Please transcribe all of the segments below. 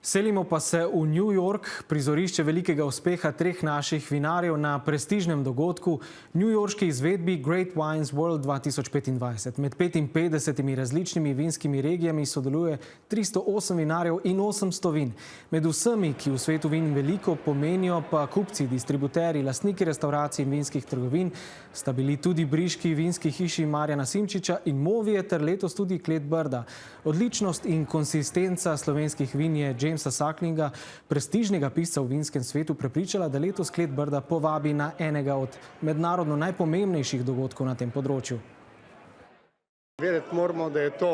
Selimo pa se v New York, prizorišče velikega uspeha treh naših vinarjev na prestižnem dogodku, newyorški izvedbi Great Wines World 2025. Med 55 različnimi vinskimi regijami sodeluje 308 vinarjev in 800 vin. Med vsemi, ki v svetu vin veliko pomenijo, pa kupci, distributeri, lastniki restavracij in vinskih trgovin, sta bili tudi briški vinski hiši Marjana Simčiča in Movije ter letos tudi Klet Brda. Odličnost in konsistenca slovenskih vin je Jamesa Sucklinga, prestižnega pisca v vinskem svetu, prepričala, da letos Klet Brda povabi na enega od mednarodno najpomembnejših dogodkov na tem področju. Vedeti moramo, da je to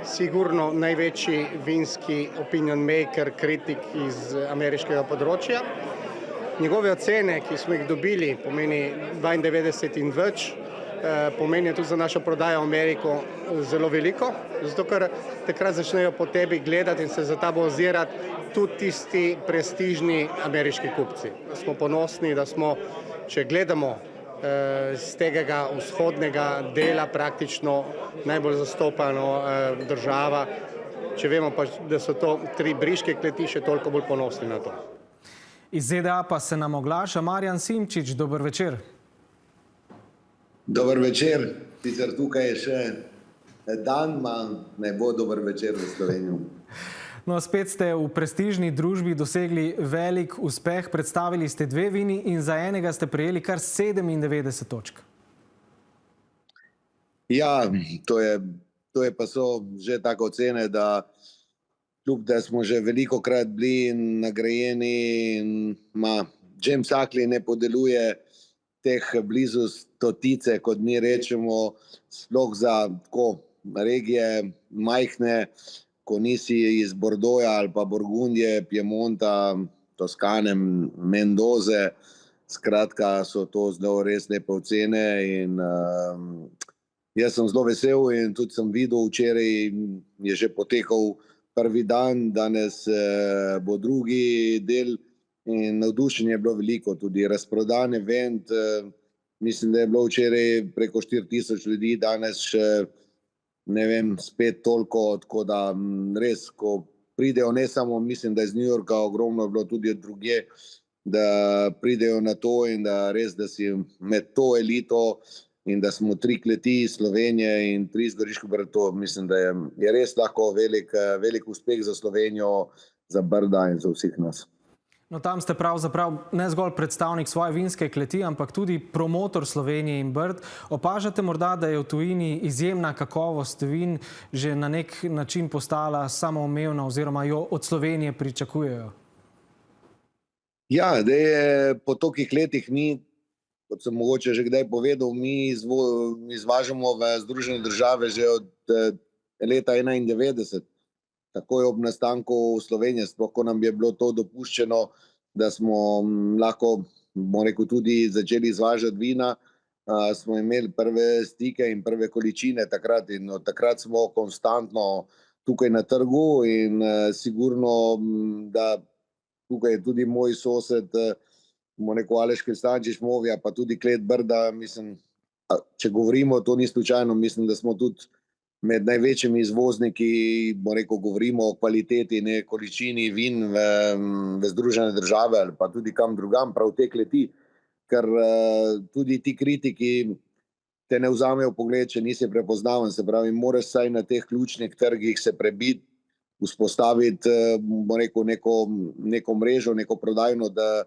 sigurno največji vinski opinion maker, kritik iz ameriškega področja. Njegove ocene, ki smo jih dobili, pomeni 92 in več, pomeni tudi za našo prodajo v Ameriko zelo veliko, zato ker takrat začnejo po tebi gledati in se za tabo ozirati tudi tisti prestižni ameriški kupci. Smo ponosni, da smo, če gledamo z tega vzhodnega dela, praktično najbolj zastopano država. Če vemo pa, da so to tri briške kleti, še toliko bolj ponosni na to. Iz ZDA pa se nam oglaša Marjan Simčič. Dober večer. Dober večer. Sicer tukaj je še dan, ne bo dober večer v Sloveniji. No, spet ste v prestižni družbi dosegli velik uspeh. Predstavili ste dve vini in za enega ste prejeli kar 97 točk. Ja, to je pa so že tako ocene, da kljub da smo že velikokrat bili nagrajeni, James Suckling ne podeljuje teh blizu stotice, kot mi rečemo, sploh za tako regije majhne, ko nisi iz Bordeauxa ali pa Burgundije, Piemonta, Toskane, Mendoze. Skratka, so to zelo res lepe ocene in jaz sem zelo vesel in tudi sem videl včeraj, je že potekal prvi dan, danes bo drugi del in navdušenje je bilo veliko, tudi razprodan event. Mislim, da je bilo včeraj preko 4000 ljudi, danes še ne vem, spet toliko, tako da res, ko pridejo ne samo, mislim, da iz New Yorka, ogromno je bilo tudi drugje, da pridejo na to in da res, da si med to elito in da smo tri kleti Slovenije in tri iz Goriškega Brda, mislim, da je res lahko velik uspeh za Slovenijo, za Brda in za vseh nas. No, tam ste pravzaprav ne zgolj predstavnik svoje vinske kleti, ampak tudi promotor Slovenije in Brd. Opažate morda, da je v tujini izjemna kakovost vin že na nek način postala samoumevna oziroma jo od Slovenije pričakujejo? Ja, da je po tolikih letih mi, kot sem mogoče že kdaj povedal, mi izvažamo v Združene države že od leta 1991. Takoj ob nastanku Slovenije, sploh ko nam je bilo to dopuščeno, da smo lahko, bomo rekel, tudi začeli izvažati vina, smo imeli prve stike in prve količine takrat in od takrat smo konstantno tukaj na trgu in sigurno, da tukaj je tudi moj sosed, bomo rekel, Aleš Kristančič, Movija, pa tudi Klet Brda, mislim, če govorimo, to ni slučajno, mislim, da smo tudi med največjimi izvozniki, bomo rekel, govorimo o kvaliteti, ne količini vin v Združene države ali pa tudi kam drugam, prav te kleti, ker tudi ti kritiki te ne vzamejo pogled, če nisi prepoznaven, se pravi, moraš saj na teh ključnih trgih se prebiti, vzpostaviti, bomo rekel, neko mrežo, neko prodajno, da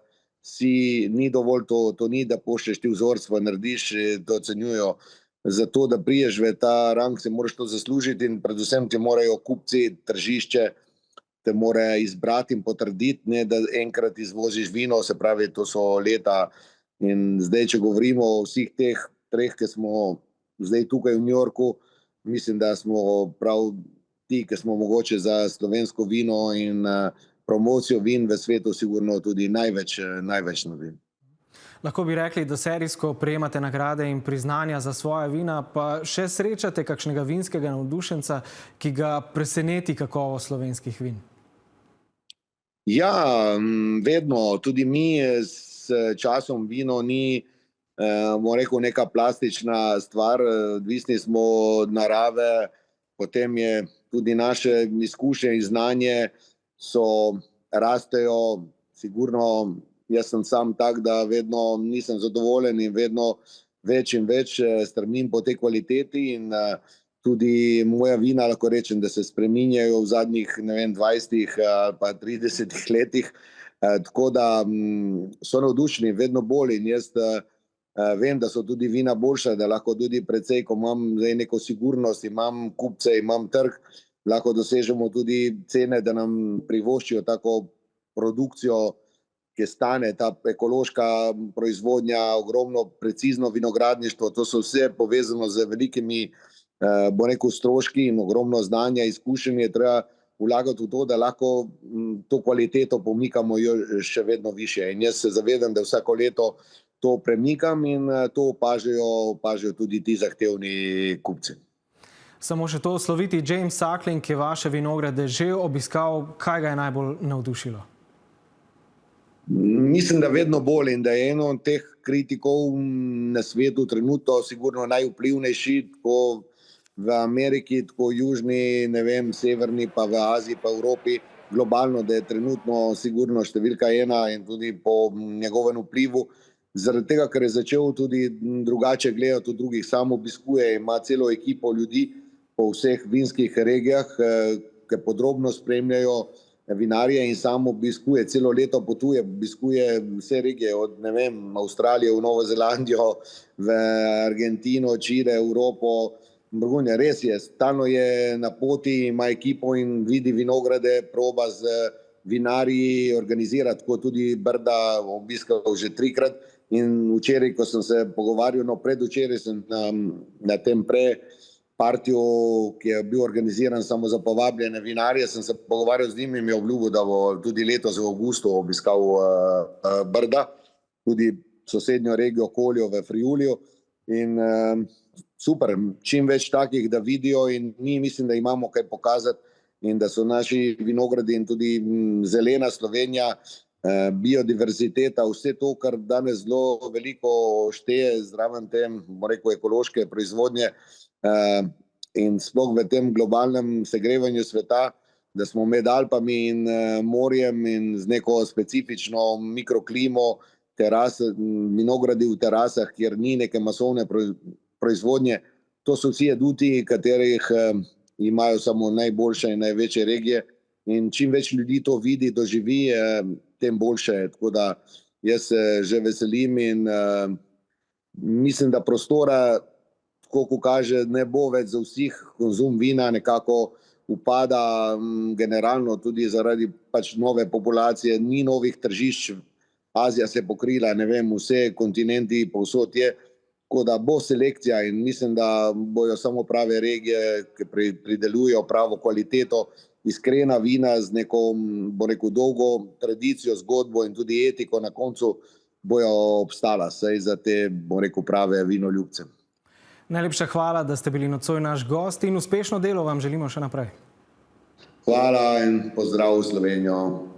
ni dovolj to ni, da pošlješ ti vzorstvo, narediš, to ocenjujo. Zato, da priješ v ta rang, se moraš to zaslužiti in predvsem ti morajo kupci, tržišče, te mora izbrati in potrditi, ne da enkrat izvoziš vino, se pravi, to so leta. In zdaj, če govorimo o vseh teh treh, ki smo zdaj tukaj v New Yorku, mislim, da smo prav ti, ki smo mogoče za slovensko vino in promocijo vin v svetu sigurno tudi največ naredili. Lahko bi rekli, da serijsko prejemate nagrade in priznanja za svoja vina, pa še srečate kakšnega vinskega navdušenca, ki ga preseneti kakovost slovenskih vin? Ja, vedno. Tudi mi s časom vino ni, bomo rekel, neka plastična stvar. Odvisni smo od narave, potem je tudi naše izkušnje in znanje rastejo, sigurno jaz sem sam tak, da vedno nisem zadovoljen in vedno več in več strmim po tej kvaliteti in tudi moja vina, lahko rečem, da se spreminjajo v zadnjih, 20 ali pa 30 letih, tako da so navdušeni vedno bolj in jaz vem, da so tudi vina boljša, da lahko tudi precej, ko imam zdaj neko sigurnost, imam kupce, imam trg, lahko dosežemo tudi cene, da nam privoščijo tako produkcijo, ki stane, ta ekološka proizvodnja, ogromno precizno vinogradništvo, to so vse povezano z velikimi, stroški in ogromno znanja, izkušenj je treba vlagati v to, da lahko to kvaliteto pomikamo še vedno više. In jaz se zavedam, da vsako leto to premikam in to opažajo tudi ti zahtevni kupci. Samo še to, sloviti James Suckling je vaše vinograde že obiskal. Kaj ga je najbolj navdušilo? Mislim, da vedno bolj in da je eno od teh kritikov na svetu trenutno sigurno najvplivnejši, tako v Ameriki, tako v južni, severni, pa v Aziji, pa v Evropi, globalno, da je trenutno sigurno številka 1 in tudi po njegovem vplivu. Zaradi tega, ker je začel tudi drugače gledati od drugih, sam obiskuje, ima celo ekipo ljudi po vseh vinskih regijah, ki podrobno spremljajo vinarje in sam obiskuje, celo leto potuje, obiskuje vse regije, od Avstralije v Novo Zelandijo, v Argentino, Čile, Evropo, Burgundija. Res je, stalno je na poti, ima ekipo in vidi vinograde, proba z vinarji organizirati, tako tudi Brda obiskal že 3-krat in včeraj, ko sem se pogovarjal, predvčeraj sem na tem partiju, ki je bil organiziran samo za povabljene vinarje, sem se pogovarjal z njim in mi je obljubil, da bo tudi letos v avgustu obiskal Brda, tudi sosednjo regijo Koljo v Friuliju in super, čim več takih, da vidijo in mi mislim, da imamo kaj pokazati in da so naši vinogradi in tudi zelena Slovenija, biodiverziteta, vse to, kar danes zelo veliko šteje zraven tem, ekološke proizvodnje, in sploh v tem globalnem segrevanju sveta, da smo med Alpami in morjem in z neko specifično mikroklimo, vinogradi v terasah, kjer ni neke masovne proizvodnje. To so vsi aduti, katerih imajo samo najboljše in največje regije in čim več ljudi to vidi, doživi, tem boljše. Tako da jaz se že veselim in mislim, da prostora, ko kaže, ne bo več za vseh. Konzum vina nekako upada generalno tudi zaradi nove populacije, ni novih tržišč, Azija se je pokrila, vse kontinenti, povsod je, tako da bo selekcija in mislim, da bojo samo prave regije, ki pridelujejo pravo kvaliteto, iskrena vina z neko, dolgo tradicijo, zgodbo in tudi etiko na koncu bojo obstala, saj za te, prave vinoljubce. Najlepša hvala, da ste bili nocoj naš gost in uspešno delo vam želimo še naprej. Hvala in pozdrav v Slovenijo.